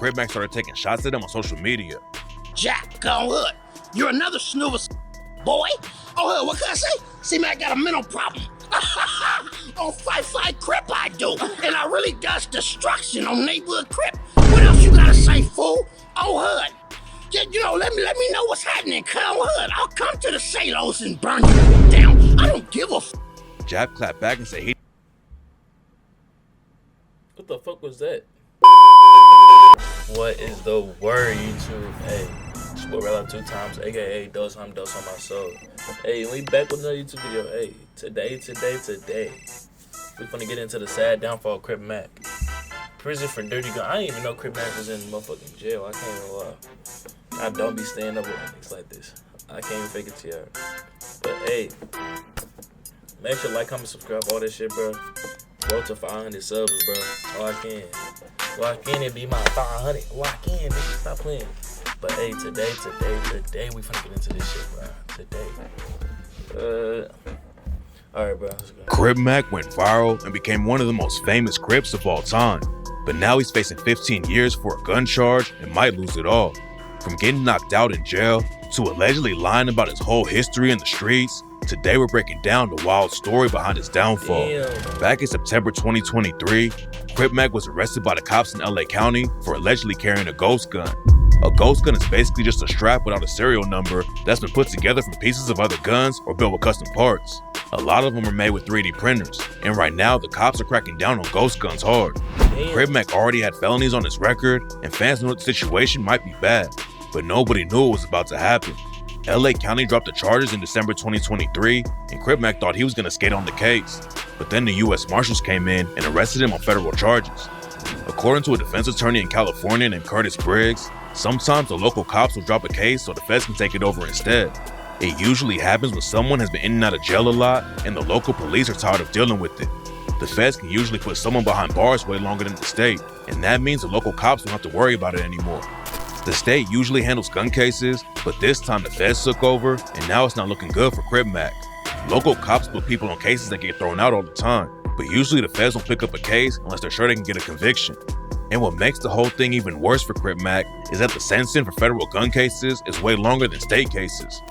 Crip Mac started taking shots at him on social media. Jack, go hood. You're another snoover, boy. Oh, hood, what can I say? See, man, I got a mental problem. On fight Crip I do. And I really does destruction on neighborhood Crip. What else you gotta say, fool? Oh, hood. Let me know what's happening, come hood. I'll come to the Salos and burn you down. I don't give a f. Jab clapped back and said he... What the fuck was that? What is the word, YouTube? Hey, it's what we're 2 times, aka Dose on My Soul. Hey, we back with another YouTube video. Hey, today, we finna get into the sad downfall of Crip Mac. Prison for dirty gun. I didn't even know Crip Mac was in motherfucking jail. I can't even lie. I don't be staying up with things like this. I can't even fake it to y'all. But hey, make sure like, comment, subscribe, all that shit, bro. Go to 500 subs, bro. Lock in. Lock in and be my 500. Lock in, nigga. Stop playing. But hey, today, we finna get into this shit, bro. Today. Alright, bro. Let's go. Crip Mac went viral and became one of the most famous Crips of all time. But now he's facing 15 years for a gun charge and might lose it all. From getting knocked out in jail to allegedly lying about his whole history in the streets, today we're breaking down the wild story behind his downfall. Damn. Back in September 2023, Crip Mac was arrested by the cops in LA County for allegedly carrying a ghost gun. A ghost gun is basically just a strap without a serial number that's been put together from pieces of other guns or built with custom parts. A lot of them are made with 3D printers, and right now the cops are cracking down on ghost guns hard. Crip Mac already had felonies on his record, and fans knew that the situation might be bad, but nobody knew it was about to happen. LA County dropped the charges in December 2023, and Crip Mac thought he was gonna skate on the case. But then the US Marshals came in and arrested him on federal charges. According to a defense attorney in California named Curtis Briggs, sometimes the local cops will drop a case so the feds can take it over instead. It usually happens when someone has been in and out of jail a lot and the local police are tired of dealing with it. The feds can usually put someone behind bars way longer than the state, and that means the local cops don't have to worry about it anymore. The state usually handles gun cases, but this time the feds took over, and now it's not looking good for Crip Mac. Local cops put people on cases that get thrown out all the time, but usually the feds don't pick up a case unless they're sure they can get a conviction. And what makes the whole thing even worse for Crip Mac is that the sentencing for federal gun cases is way longer than state cases.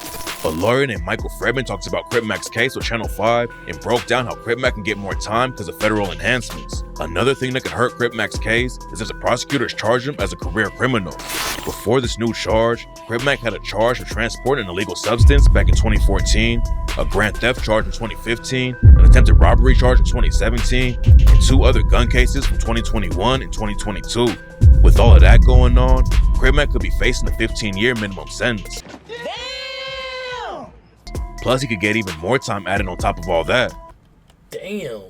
A lawyer named Michael Fredman talks about Crip Mac's case with Channel 5 and broke down how Crip Mac can get more time because of federal enhancements. Another thing that could hurt Crip Mac's case is if the prosecutors charge him as a career criminal. Before this new charge, Crip Mac had a charge for transporting an illegal substance back in 2014, a grand theft charge in 2015, an attempted robbery charge in 2017, and 2 other gun cases from 2021 and 2022. With all of that going on, Crip Mac could be facing a 15-year minimum sentence. Damn! Plus, he could get even more time added on top of all that. Damn.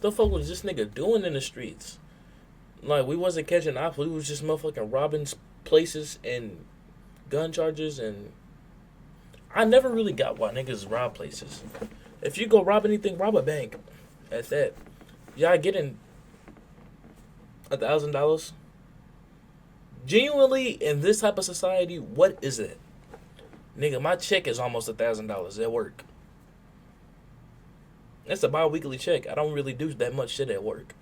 The fuck was this nigga doing in the streets? Like, we wasn't catching ops, we was just motherfucking robbing places and gun charges, and I never really got why niggas rob places. If you go rob anything, rob a bank. That's that. Y'all getting $1,000? Genuinely, in this type of society, what is it? Nigga, my check is almost $1,000 at work. That's a bi-weekly check. I don't really do that much shit at work.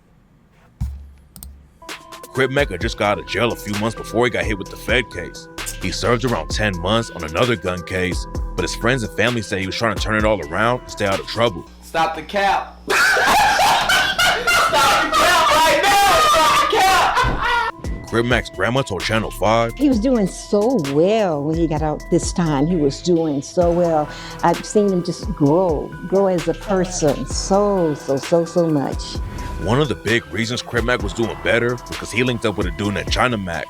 Crip Mac had just got out of jail a few months before he got hit with the Fed case. He served around 10 months on another gun case, but his friends and family say he was trying to turn it all around and stay out of trouble. Stop the cap. Stop the cap right now. Stop the cap. Crip Mac's grandma told Channel 5, He was doing so well when he got out this time. He was doing so well. I've seen him just grow as a person so much. one of the big reasons Crip Mac was doing better was because he linked up with a dude named China Mac.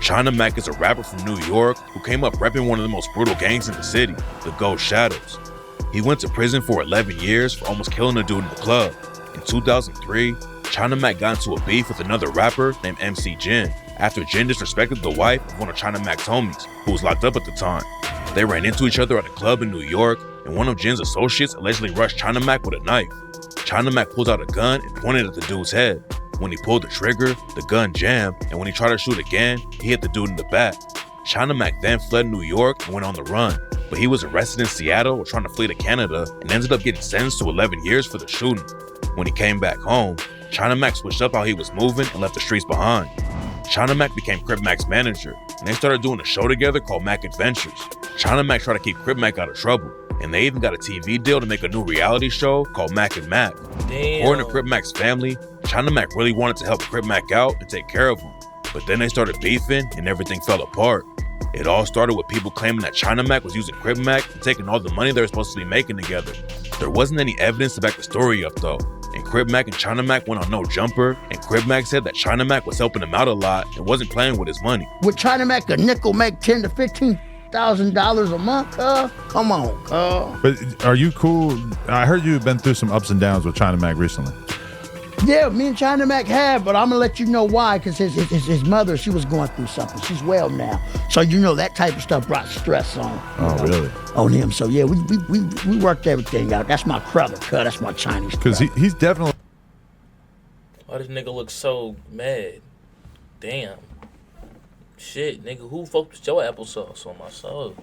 China Mac is a rapper from New York who came up repping one of the most brutal gangs in the city, the Ghost Shadows. He went to prison for 11 years for almost killing a dude in the club. In 2003, China Mac got into a beef with another rapper named MC Jin after Jin disrespected the wife of one of China Mac's homies, who was locked up at the time. They ran into each other at a club in New York, and one of Jin's associates allegedly rushed China Mac with a knife. China Mac pulled out a gun and pointed at the dude's head. When he pulled the trigger, the gun jammed, and when he tried to shoot again, he hit the dude in the back. China Mac then fled New York and went on the run, but he was arrested in Seattle while trying to flee to Canada and ended up getting sentenced to 11 years for the shooting. When he came back home, China Mac switched up how he was moving and left the streets behind. China Mac became Crip Mac's manager, and they started doing a show together called Mac Adventures. China Mac tried to keep Crip Mac out of trouble, and they even got a TV deal to make a new reality show called Mac and Mac. Damn. According to Crip Mac's family, China Mac really wanted to help Crip Mac out and take care of him, but then they started beefing and everything fell apart. It all started with people claiming that China Mac was using Crip Mac and taking all the money they were supposed to be making together. There wasn't any evidence to back the story up though, and Crip Mac and China Mac went on No Jumper, and Crip Mac said that China Mac was helping him out a lot and wasn't playing with his money. Would China Mac a nickel make $10,000 to $15,000 a month, Come on, But are you cool? I heard you've been through some ups and downs with China Mac recently. Yeah, me and China Mac have, but I'm gonna let you know why, because his mother, she was going through something. She's well now. So, that type of stuff brought stress on. Really? On him. So, yeah, we worked everything out. That's my brother, That's my Chinese Because brother. he's definitely... Why this nigga look so mad? Damn. Shit, nigga, who fucked with your applesauce on my soul?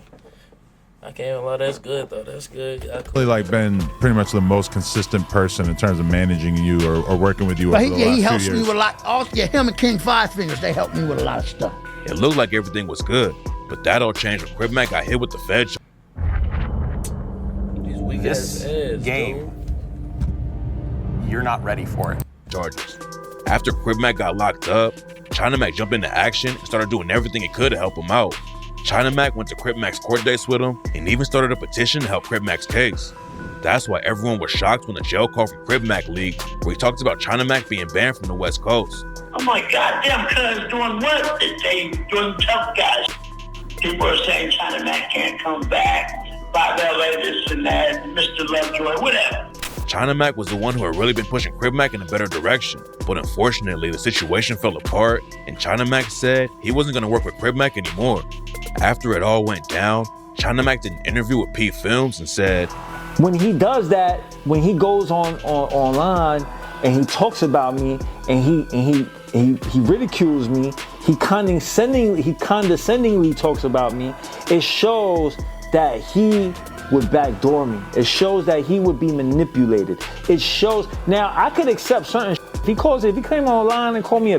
I can't even lie, that's good though. That's good. been pretty much the most consistent person in terms of managing you or working with you over the last 2 years. He helps me with a lot. Him and King Five Fingers, they helped me with a lot of stuff. It looked like everything was good, but that all changed when Crip Mac got hit with the Fed These weak This ass game, you're not ready for it. charges. After Crip Mac got locked up, China Mac jumped into action and started doing everything he could to help him out. China Mac went to Crip Mac's court dates with him and even started a petition to help Crip Mac's case. That's why everyone was shocked when the jail call from Crip Mac leaked, where he talks about China Mac being banned from the West Coast. Oh my goddamn, cuz doing what? They doing tough guys. People are saying China Mac can't come back. 5 LA, this and that, Mr. Lovejoy, whatever. China Mac was the one who had really been pushing Crip Mac in a better direction, but unfortunately the situation fell apart and China Mac said he wasn't going to work with Crip Mac anymore. After it all went down, China Mac did an interview with P Films and said, when he does that, when he goes online and he talks about me and he ridicules me, he condescendingly talks about me, it shows that he would backdoor me. It shows that he would be manipulated. It shows. Now I could accept certain. If he came online and called me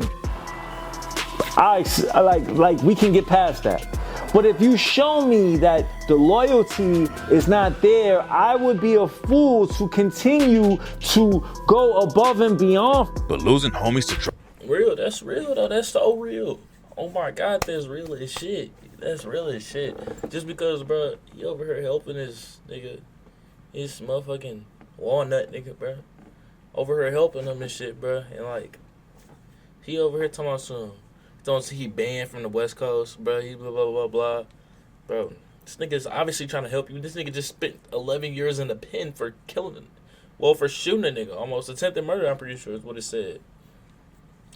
we can get past that. But if you show me that the loyalty is not there, I would be a fool to continue to go above and beyond. but losing homies to drugs. Real, that's real though. That's so real. Oh my God, that's real as shit. That's real as shit. Just because, bro, he over here helping this nigga, his motherfucking walnut nigga, bro. Over here helping him and shit, bro. And he over here talking about some. Don't see he banned from the West Coast, bro. He blah blah blah blah, bro. This nigga's obviously trying to help you. This nigga just spent 11 years in the pen for for shooting a nigga, almost attempted murder. I'm pretty sure is what it said.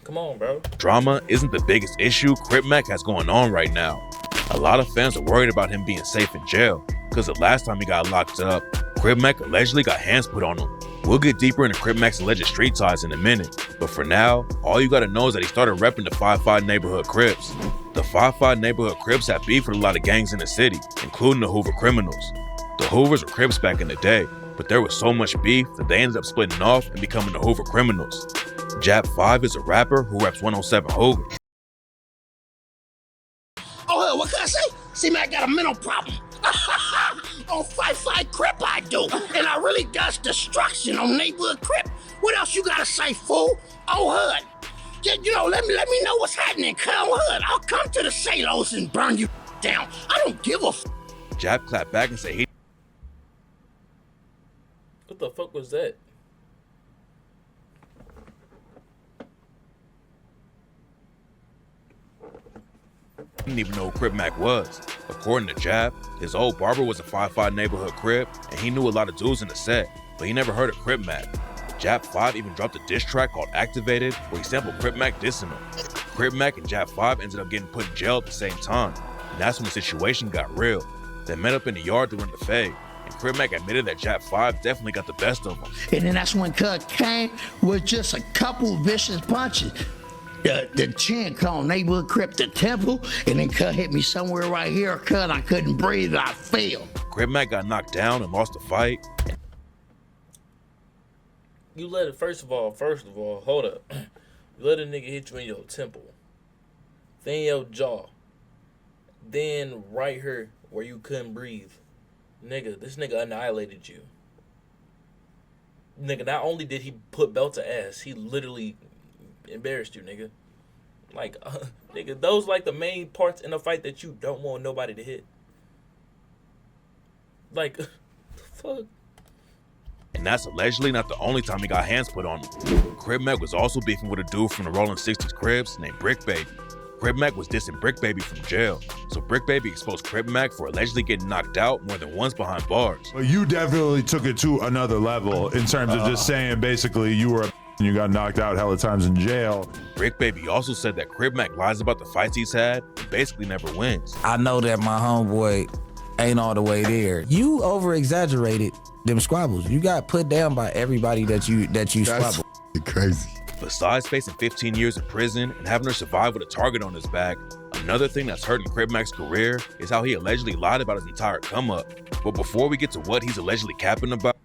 Come on, bro. Drama isn't the biggest issue Crip Mac has going on right now. A lot of fans are worried about him being safe in jail, because the last time he got locked up, Crip Mac allegedly got hands put on him. We'll get deeper into Crip Mac's alleged street ties in a minute, but for now, all you gotta know is that he started repping the 5-5 neighborhood Crips. The 5-5 neighborhood Crips have beef with a lot of gangs in the city, including the Hoover Criminals. The Hoovers were Crips back in the day, but there was so much beef that they ended up splitting off and becoming the Hoover Criminals. Jap 5 is a rapper who reps 107 Hoover. Oh, what can I say? See, man, I got a mental problem. On fight Crip I do. And I really does destruction on neighborhood Crip. What else you gotta say, fool? Oh, Hood. Let me know what's happening, Hood. I'll come to the Salos and burn you down. I don't give a f. Jap clapped back and said he What the fuck was that? didn't even know who Crip Mac was. According to Jap, his old barber was a 5-5 neighborhood Crip, and he knew a lot of dudes in the set, but he never heard of Crip Mac. Jap 5 even dropped a diss track called Activated, where he sampled Crip Mac dissing him. Crip Mac and Jap 5 ended up getting put in jail at the same time, and that's when the situation got real. They met up in the yard during the fade, and Crip Mac admitted that Jap 5 definitely got the best of him. And then that's when Cud came with just a couple vicious punches. The chin called neighborhood Crip the temple, and then Cud hit me somewhere right here. Cud, I couldn't breathe, and I fell. Crip Mac got knocked down and lost the fight. You let it, first of all, hold up. You let a nigga hit you in your temple. then your jaw, then right here where you couldn't breathe. Nigga, this nigga annihilated you. Nigga, not only did he put belt to ass, he literally embarrassed you, nigga. Like, nigga, those like the main parts in a fight that you don't want nobody to hit. Like, fuck. And that's allegedly not the only time he got hands put on him. Crib Mac was also beefing with a dude from the Rolling 60s Cribs named Brick Baby. Crib Mac was dissing Brick Baby from jail, so Brick Baby exposed Crib Mac for allegedly getting knocked out more than once behind bars. Well, you definitely took it to another level in terms of just saying basically you were a and you got knocked out hella times in jail. Brick Baby also said that Crib Mac lies about the fights he's had and basically never wins. I know that my homeboy ain't all the way there. You over-exaggerated them squabbles. You got put down by everybody that you squabbled. Crazy. Besides facing 15 years in prison and having to survive with a target on his back, another thing that's hurting Crib Mac's career is how he allegedly lied about his entire come-up. But before we get to what he's allegedly capping about,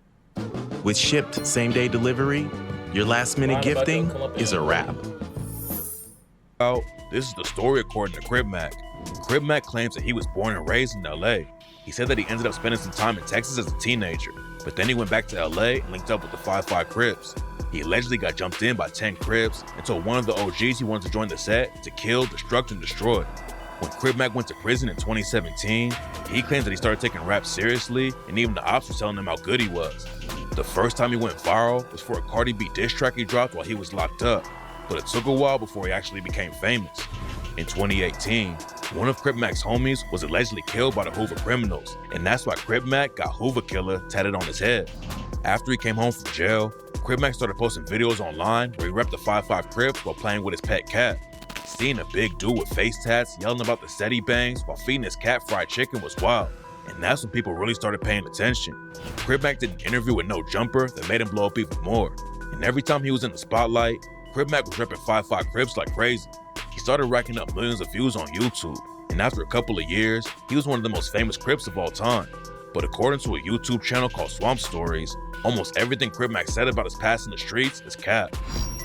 with shipped same-day delivery, your last-minute gifting is a wrap. This is the story according to Crib Mac. Crib Mac claims that he was born and raised in LA. He said that he ended up spending some time in Texas as a teenager, but then he went back to LA and linked up with the 5-5 Crips. He allegedly got jumped in by 10 Crips and told one of the OGs he wanted to join the set to kill, destruct, and destroy. When Crib Mac went to prison in 2017, he claims that he started taking rap seriously, and even the ops were telling him how good he was. The first time he went viral was for a Cardi B diss track he dropped while he was locked up, but it took a while before he actually became famous. In 2018, one of Crib Mac's homies was allegedly killed by the Hoover criminals, and that's why Crib Mac got Hoover Killer tatted on his head. After he came home from jail, Crib Mac started posting videos online where he repped the 5-5 Crips while playing with his pet cat. Seeing a big dude with face tats yelling about the set he bangs while feeding his cat fried chicken was wild, and that's when people really started paying attention. Crib Mac did an interview with No Jumper that made him blow up even more, and every time he was in the spotlight, Crib Mac was repping 5-5 Crips like crazy. He started racking up millions of views on YouTube, and after a couple of years, he was one of the most famous Crips of all time. But according to a YouTube channel called Swamp Stories, almost everything Crib Mac said about his past in the streets is cap.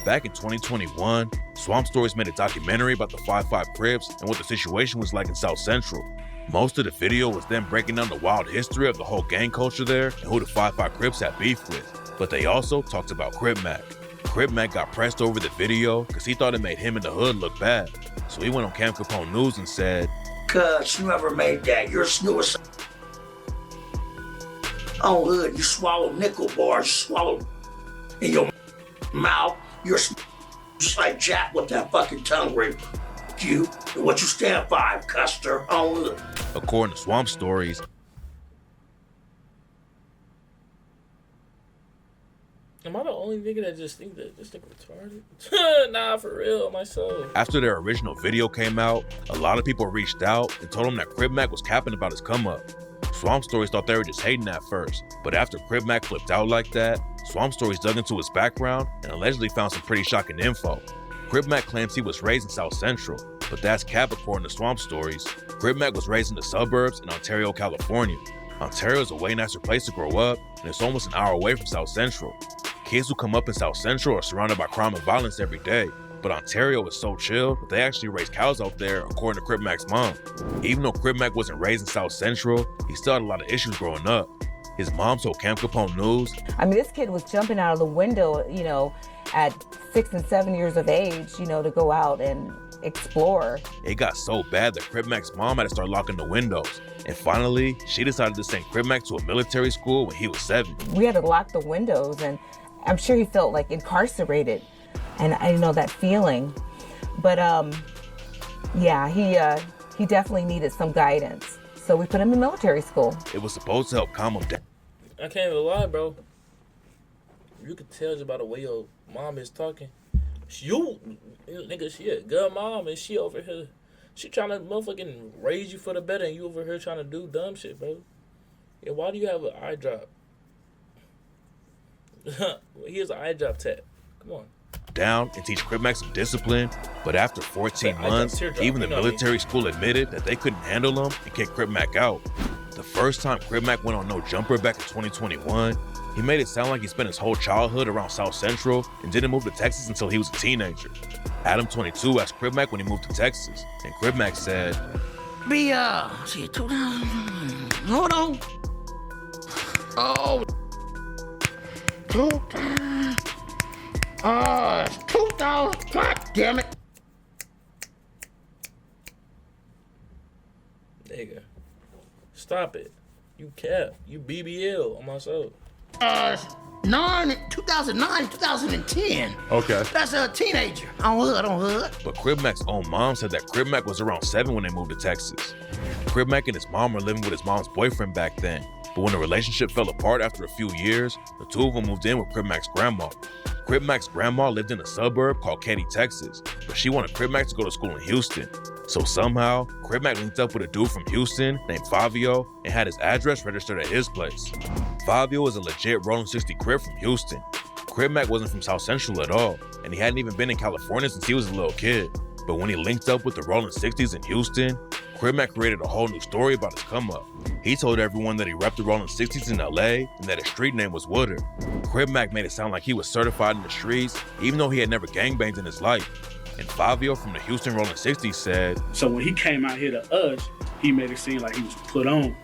Back in 2021, Swamp Stories made a documentary about the 5-5 Crips and what the situation was like in South Central. Most of the video was them breaking down the wild history of the whole gang culture there and who the 5-5 Crips had beef with. But they also talked about Crib Mac. Crib Mac got pressed over the video because he thought it made him in the hood look bad. So he went on Cam Capone News and said, "Cuz you never made that. You're a snoozer. Oh, hood, you swallow nickel bars, you swallow in your mouth. You're just like Jack with that fucking tongue ring. You, what you stand by, Custer. Oh, hood." According to Swamp Stories, am I the only nigga that just think that this nigga retarded? Nah, for real, myself. after their original video came out, a lot of people reached out and told him that Crib Mac was capping about his come up. Swamp Stories thought they were just hating at first, but after Crib Mac flipped out like that, Swamp Stories dug into his background and allegedly found some pretty shocking info. Crib Mac claims he was raised in South Central, but that's cap according to Swamp Stories. Crib Mac was raised in the suburbs in Ontario, California. Ontario is a way nicer place to grow up, and it's almost an hour away from South Central. Kids who come up in South Central are surrounded by crime and violence every day, but Ontario is so chill that they actually raise cows out there, according to Crib Mac's mom. Even though Crib Mac wasn't raised in South Central, he still had a lot of issues growing up. His mom told Cam Capone News, I mean, this kid was jumping out of the window, at 6 and 7 years of age, to go out and explore. It got so bad that Crib Mac's mom had to start locking the windows. And finally, she decided to send Crib Mac to a military school when he was 7. We had to lock the windows, and I'm sure he felt like incarcerated. And I know that feeling. But he definitely needed some guidance. So we put him in military school. It was supposed to help calm him down. I can't even lie, bro. You could tell just by the way your mom is talking. Nigga, she a good mom, and she over here, she trying to motherfucking raise you for the better, and you over here trying to do dumb shit, bro. Yeah, why do you have an eye drop? Here's an eye drop tat. Come on. Down and teach Crib Mac some discipline, but after 14 months, even the military school admitted that they couldn't handle him and kicked Crib Mac out. The first time Crib Mac went on No Jumper back in 2021, he made it sound like he spent his whole childhood around South Central and didn't move to Texas until he was a teenager. Adam 22 asked Crip Mac when he moved to Texas, and Crip Mac said, See, 2000. Hold on. Oh, 2000. It's 2000. God damn it. Nigga, stop it. You cap. You BBL on my soul. 2009, 2010. Okay. That's a teenager. On hood. But Crip Mac's own mom said that Crip Mac was around 7 when they moved to Texas. Crip Mac and his mom were living with his mom's boyfriend back then, but when the relationship fell apart after a few years, the two of them moved in with Crip Mac's grandma. Crip Mac's grandma lived in a suburb called Katy, Texas, but she wanted Crip Mac to go to school in Houston. So somehow, Crip Mac linked up with a dude from Houston named Fabio and had his address registered at his place. Fabio was a legit Rolling 60 Crip from Houston. Crip Mac wasn't from South Central at all, and he hadn't even been in California since he was a little kid. But when he linked up with the Rolling 60s in Houston, Crip Mac created a whole new story about his come up. He told everyone that he repped the Rolling 60s in LA and that his street name was Woodard. Crip Mac made it sound like he was certified in the streets, even though he had never gangbanged in his life. And Fabio from the Houston Rolling 60s said, so when he came out here to us, he made it seem like he was put on.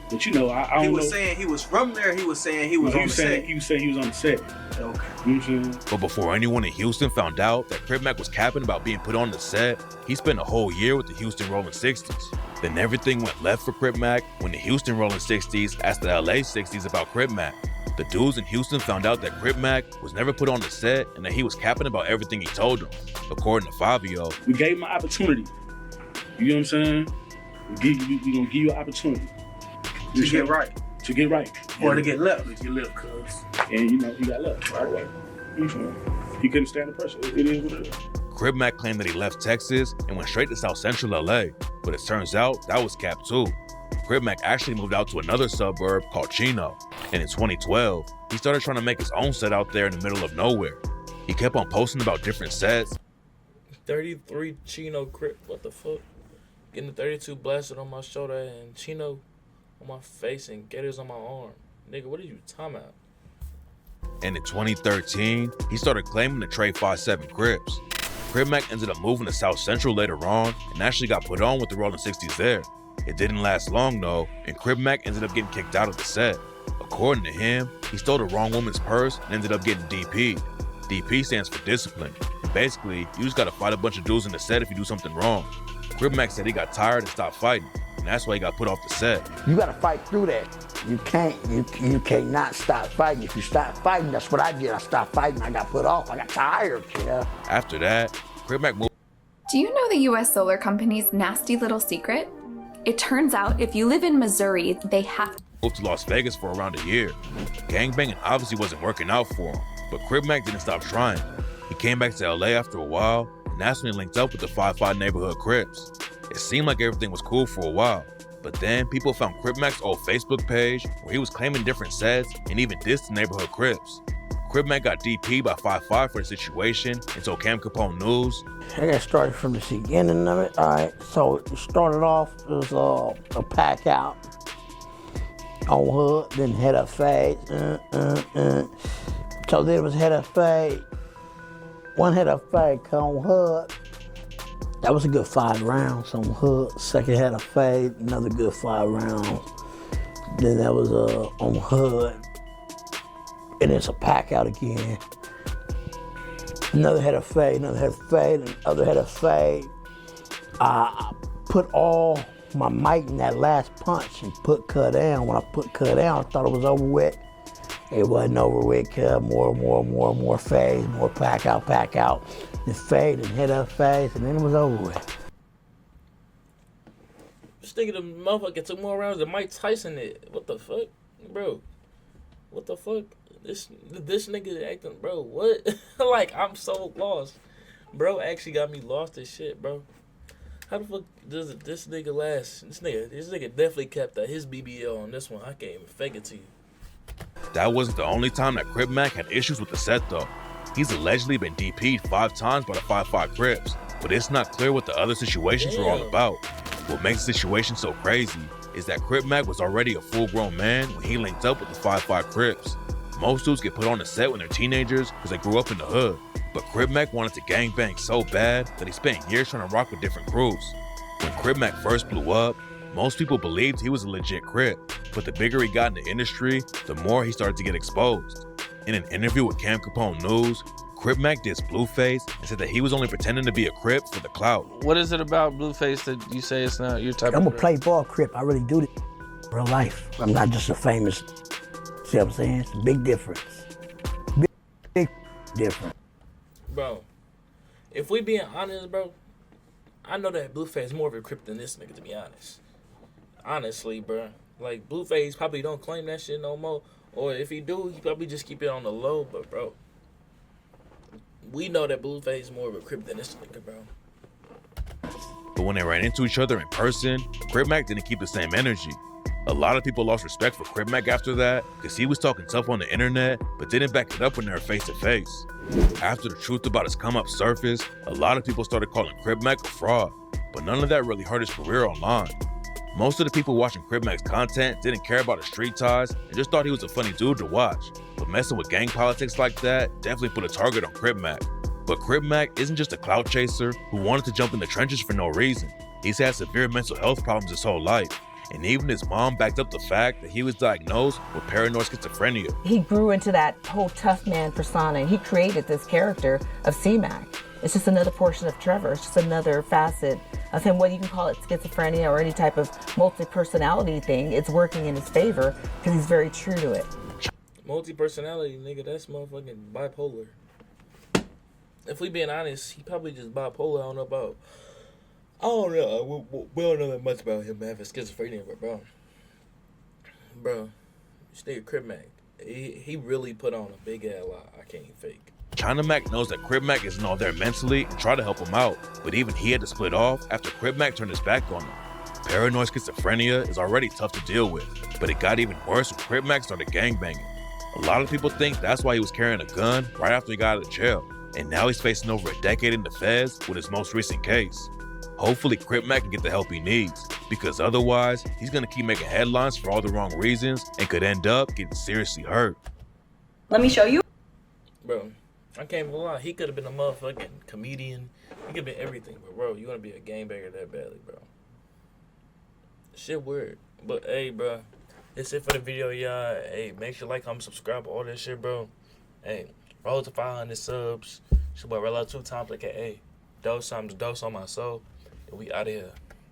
But I don't know. He was saying he was from there. He was saying he was on the set. He was saying he was on the set. Okay. You know what I'm saying? But before anyone in Houston found out that Crip Mac was capping about being put on the set, he spent a whole year with the Houston Rolling 60s. Then everything went left for Crip Mac when the Houston Rolling 60s asked the LA 60s about Crip Mac. The dudes in Houston found out that Crip Mac was never put on the set and that he was capping about everything he told them. According to Fabio, we gave him an opportunity. You know what I'm saying? We're gonna give you an opportunity. To get right. To get right. Or to get left. To get left, cuz. And he got left. Right. He couldn't stand the pressure. It is what it is. Crip Mac claimed that he left Texas and went straight to South Central LA, but it turns out that was cap too. Crip Mac actually moved out to another suburb called Chino, and in 2012, he started trying to make his own set out there in the middle of nowhere. He kept on posting about different sets. 33 Chino Crip, what the fuck? Getting the 32 blasted on my shoulder and Chino on my face and Gators on my arm. Nigga, what are you talking about? And in 2013, he started claiming to trade 5'7" Crips. Crip Mac ended up moving to South Central later on and actually got put on with the Rolling 60s there. It didn't last long though, and Crip Mac ended up getting kicked out of the set. According to him, he stole the wrong woman's purse and ended up getting DP'd. DP stands for discipline. And basically, you just gotta fight a bunch of dudes in the set if you do something wrong. Crip Mac said he got tired and stopped fighting, and that's why he got put off the set. You gotta fight through that. You cannot stop fighting. If you stop fighting, that's what I did. I stopped fighting, I got put off, I got tired, yeah. After that, Crip Mac moved. Do you know the US Solar Company's nasty little secret? It turns out if you live in Missouri, they have to moved to Las Vegas for around a year. Gangbanging obviously wasn't working out for him, but Crip Mac didn't stop trying. He came back to LA after a while, and that's when he linked up with the 5'5" neighborhood Crips. It seemed like everything was cool for a while, but then people found Crip Mac's old Facebook page where he was claiming different sets and even dissed the neighborhood Crips. Crip Mac got DP'd by 5'5" for the situation and told Cam Capone News, I got started from the beginning of it. All right, so it started off as a pack out on hood, then head up fade. So then it was head up fade. One head up fade on hood. That was a good 5 rounds on hood. Second head up fade, another good 5 rounds. Then that was on hood. And it's a pack out again. Another head of fade, another head of fade, another head of fade. I put all my might in that last punch and put cut down. When I put cut down, I thought it was over with. It wasn't over with, more fade, more pack out, then fade and head up fade, and then it was over with. This nigga, the motherfucker took more rounds than Mike Tyson did. What the fuck? Bro, what the fuck? This nigga acting, bro, what? Like, I'm so lost. Bro actually got me lost as shit, bro. How the fuck does this nigga last? This nigga definitely kept his BBL on this one. I can't even fake it to you. That wasn't the only time that Crip Mac had issues with the set though. He's allegedly been DP'd 5 times by the 5'5" Crips, but it's not clear what the other situations were all about. What makes the situation so crazy is that Crip Mac was already a full-grown man when he linked up with the 5'5" Crips. Most dudes get put on the set when they're teenagers because they grew up in the hood, But Crip Mac wanted to gangbang so bad that he spent years trying to rock with different crews. When Crip Mac first blew up, most people believed he was a legit Crip, but the bigger he got in the industry, the more he started to get exposed. In an interview with Cam Capone News, Crip Mac dissed Blueface and said that he was only pretending to be a Crip for the clout. What is it about Blueface that you say it's not your type I'm of a play ball Crip. I really do this in real life. I'm not just a famous, see what I'm saying? It's a big difference. Big difference. Bro, if we being honest, bro, I know that Blueface is more of a Crip than this nigga, to be honest. Honestly, bro. Like, Blueface probably don't claim that shit no more. Or if he do, he probably just keep it on the low. But, bro, we know that Blueface is more of a Crip than this nigga, bro. But when they ran into each other in person, Crip Mac didn't keep the same energy. A lot of people lost respect for Crip Mac after that because he was talking tough on the internet but didn't back it up when they were face to face. After the truth about his come up surfaced, a lot of people started calling Crip Mac a fraud, but none of that really hurt his career online. Most of the people watching Crip Mac's content didn't care about his street ties and just thought he was a funny dude to watch. But messing with gang politics like that definitely put a target on Crip Mac. But Crip Mac isn't just a clout chaser who wanted to jump in the trenches for no reason. He's had severe mental health problems his whole life. And even his mom backed up the fact that he was diagnosed with paranoid schizophrenia. He grew into that whole tough man persona, and he created this character of C-Mac. It's just another portion of Trevor. It's just another facet of him, whether you can call it schizophrenia or any type of multi-personality thing. It's working in his favor because he's very true to it. Multi-personality, nigga, that's motherfucking bipolar. If we being honest, he probably just bipolar. I don't know about... I don't know. We don't know that much about him having schizophrenia, but bro, this nigga Crip Mac, he really put on a big ass lie. I can't fake. China Mac knows that Crip Mac isn't all there mentally and tried to help him out, but even he had to split off after Crip Mac turned his back on him. Paranoid schizophrenia is already tough to deal with, but it got even worse when Crip Mac started gangbanging. A lot of people think that's why he was carrying a gun right after he got out of jail, and now he's facing over a decade in the feds with his most recent case. Hopefully Crip Mac can get the help he needs, because otherwise, he's gonna keep making headlines for all the wrong reasons and could end up getting seriously hurt. Let me show you. Bro, I can't even lie. He could have been a motherfucking comedian. He could have been everything, but bro, you wanna be a gangbanger that badly, bro. Shit weird. But hey, bro, that's it for the video, y'all. Hey, make sure to like, comment, subscribe, all that shit, bro. Hey, roll to 500 subs. It's your boy Rella 2 times, aka Dose times Dose on my soul. And we out of here.